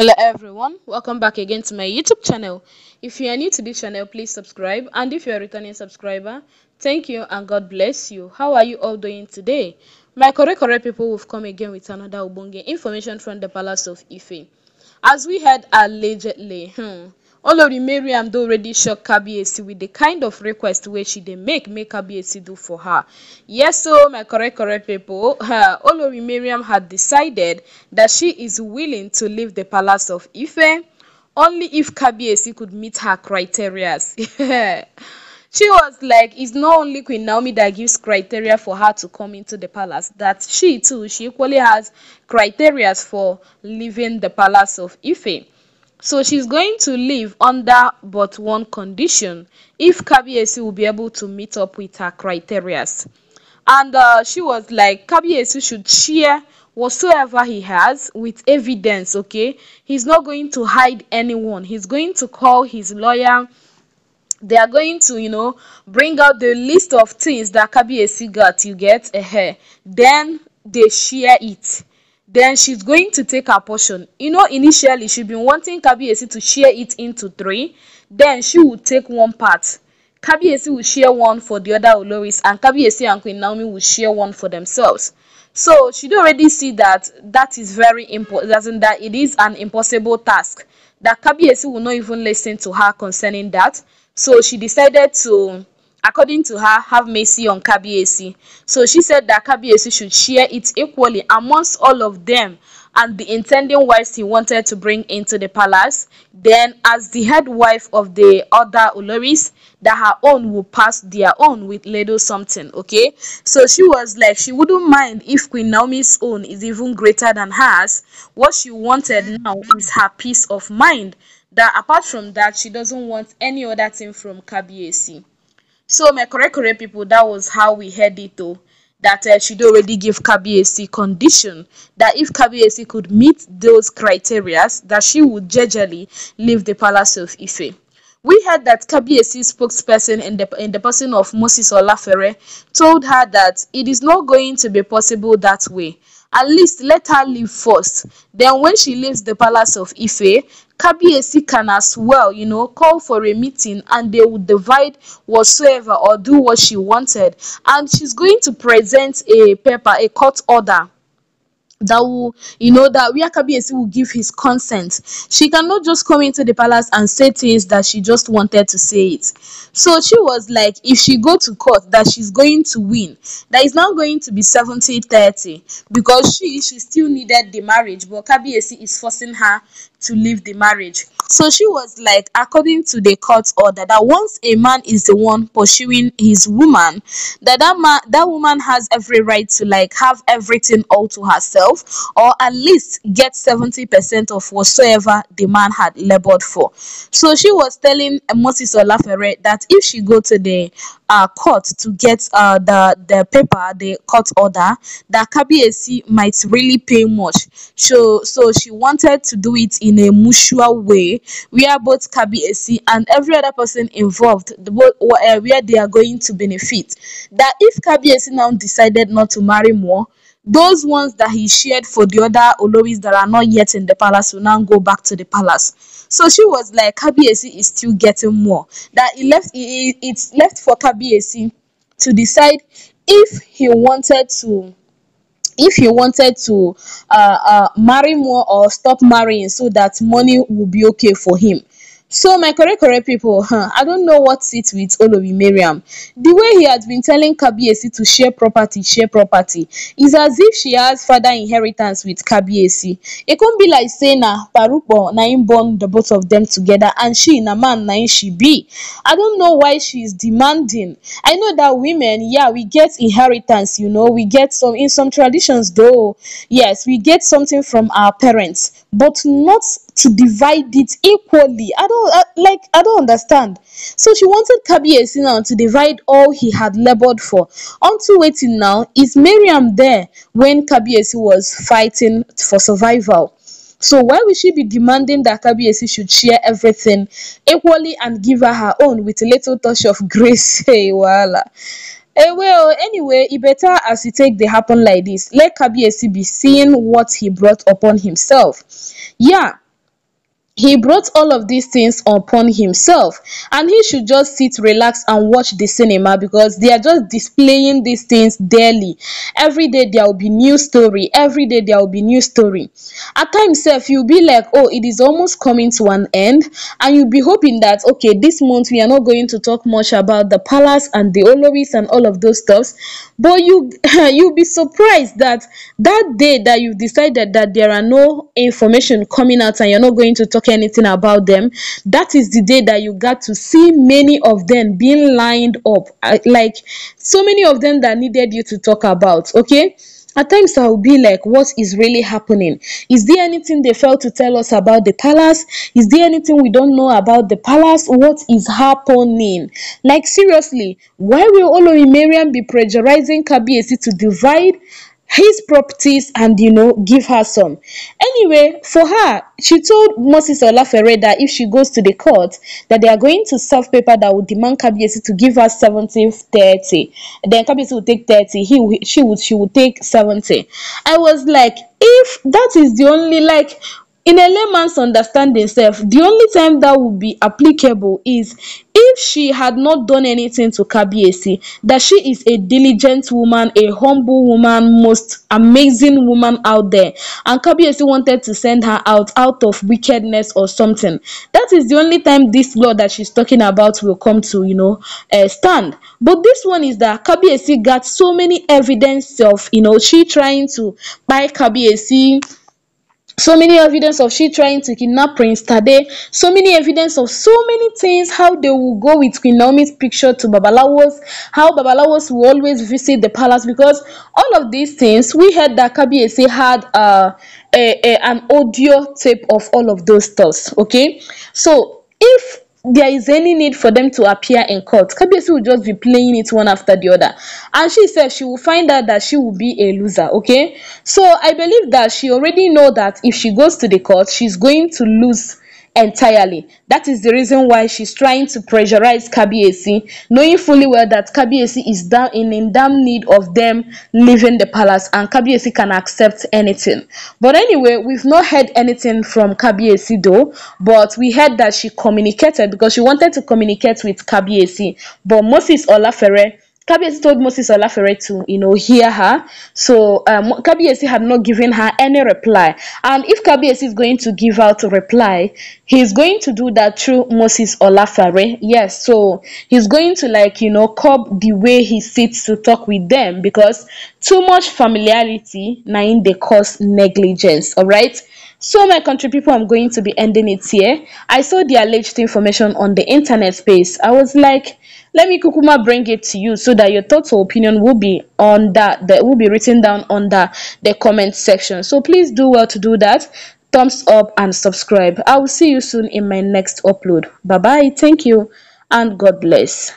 Hello everyone, welcome back again to my YouTube channel. If you are new to this channel, please subscribe, and if you are a returning subscriber, thank you and God bless you. How are you all doing today? My correct people will come again with another ubonge information from the Palace of Ife. As we heard allegedly, Olori Mariam do already shock Kabiyesi with the kind of request where she dey make Kabiyesi do for her. Yes, so my correct people, Olori Mariam had decided that she is willing to leave the Palace of Ife only if Kabiyesi could meet her criteria. She was like, it's not only Queen Naomi that gives criteria for her to come into the palace, that she too, she equally has criteria for leaving the Palace of Ife. So she's going to leave under but one condition: if Kabiyesi will be able to meet up with her criteria. And she was like, Kabiyesi should share whatsoever he has with evidence, okay? He's not going to hide anyone. He's going to call his lawyer. They are going to, bring out the list of things that Kabiyesi got, you get, then they share it. Then she's going to take her portion. Initially she'd been wanting Kabiyesi to share it into 3. Then she would take one part. Kabiyesi will share one for the other Oloris, and Kabiyesi and Queen Naomi will share one for themselves. So she'd already see that is very important, that it is an impossible task, that Kabiyesi will not even listen to her concerning that. So she decided to, according to her, have mercy on Kabiyesi. So she said that Kabiyesi should share it equally amongst all of them and the intending wives he wanted to bring into the palace. Then, as the head wife of the other Oloris, that her own will pass their own with little something, okay? So she was like, she wouldn't mind if Queen Naomi's own is even greater than hers. What she wanted now is her peace of mind. That apart from that, she doesn't want any other thing from Kabiyesi. So my correct people, that was how we heard it though. That she'd already give Kabiyesi condition that if Kabiyesi could meet those criteria, that she would gingerly leave the Palace of Ife. We heard that Kabiyesi's spokesperson in the person of Moses Olafere told her that it is not going to be possible that way. At least let her leave first. Then when she leaves the Palace of Ife, Kabiyesi can as well, call for a meeting, and they will divide whatsoever or do what she wanted. And she's going to present a paper, a court order, that will, that where Kabiyesi will give his consent. She cannot just come into the palace and say things that she just wanted to say it. So she was like, if she go to court, that she's going to win. That is now going to be 70-30, because she still needed the marriage, but Kabiyesi is forcing her to leave the marriage. So she was like, according to the court order, that once a man is the one pursuing his woman, that woman has every right to have everything all to herself, or at least get 70% of whatsoever the man had labored for. So she was telling Moses Olafere that if she go to the court to get the paper, the court order, that Kabiyesi might really pay much. So she wanted to do it in a mutual way, where both Kabiyesi and every other person involved, where they are going to benefit. That if Kabiyesi now decided not to marry more, those ones that he shared for the other Oloris that are not yet in the palace will now go back to the palace. So she was like, Kabiyesi is still getting more. That it's left for Kabiyesi to decide if he wanted to marry more or stop marrying, so that money will be okay for him. So my correct people, I don't know what's it with Olori Mariam. The way he has been telling Kabiyesi to share property, is as if she has father inheritance with Kabiyesi. It can't be like saying Parupo na him born the both of them together, and she na man na she be. I don't know why she is demanding. I know that women, yeah, we get inheritance, we get some in some traditions though. Yes, we get something from our parents, but not to divide it equally. I don't understand. So she wanted Kabiyesi now to divide all he had labored for. Unto waiting now, is Mariam there when Kabiyesi was fighting for survival? So why would she be demanding that Kabiyesi should share everything equally and give her own with a little touch of grace? Hey, voila. Well, anyway, it better as it take they happen like this. Let Kabiyesi be seeing what he brought upon himself. Yeah. he brought all of these things upon himself, and he should just sit, relax and watch the cinema, because they are just displaying these things daily. Every day there will be new story, every day there will be new story. At times sef you'll be like, oh, it is almost coming to an end, and you'll be hoping that okay, this month we are not going to talk much about the palace and the oloris and all of those stuffs. But you you'll be surprised that that day that you've decided that there are no information coming out and you're not going to talk anything about them, that is the day that you got to see many of them being lined up, like so many of them that needed you to talk about. Okay, at times I will be like, what is really happening? Is there anything they failed to tell us about the palace? Is there anything we don't know about the palace? What is happening? Like seriously, why will Olori Mariam be pressurizing Kabiyesi to divide his properties and give her some? Anyway, for her, she told Moses Olafere that if she goes to the court, that they are going to serve paper that would demand Kabiyesi to give her 70-30. Then Kabiyesi would take 30, she would take 70. I was like, if that is the only, like, in a layman's understanding sef, the only time that would be applicable is if she had not done anything to Kabiyesi, that she is a diligent woman, a humble woman, most amazing woman out there, and Kabiyesi wanted to send her out of wickedness or something. That is the only time this law that she's talking about will come to stand. But this one is that Kabiyesi got so many evidence of she trying to buy Kabiyesi, so many evidence of she trying to kidnap Prince Tade, so many evidence of so many things, how they will go with Queen Naomi's picture to Babalawos, how Babalawos will always visit the palace, because all of these things, we heard that Kabiyesi had an audio tape of all of those stuffs. Okay, so if there is any need for them to appear in court, Kabiyesi will just be playing it one after the other, and she said she will find out that she will be a loser. Okay, so I believe that she already know that if she goes to the court, she's going to lose entirely. That is the reason why she's trying to pressurize Kabiyesi, knowing fully well that Kabiyesi is down in damn need of them leaving the palace, and Kabiyesi can accept anything. But anyway, we've not heard anything from Kabiyesi though, but we heard that she communicated, because she wanted to communicate with Kabiyesi, but Moses Olafere, Kabiyesi told Moses Olafere to, hear her. So Kabiyesi had not given her any reply. And if Kabiyesi is going to give out a reply, he's going to do that through Moses Olafere. Yes, so he's going to curb the way he sits to talk with them, because too much familiarity na im dey cause negligence. All right. So my country people, I'm going to be ending it here. I saw the alleged information on the internet space. I was like, let me kukuma bring it to you so that your thoughts or opinion will be on that will be written down under the comment section. So please do well to do that. Thumbs up and subscribe. I will see you soon in my next upload. Bye bye. Thank you and God bless.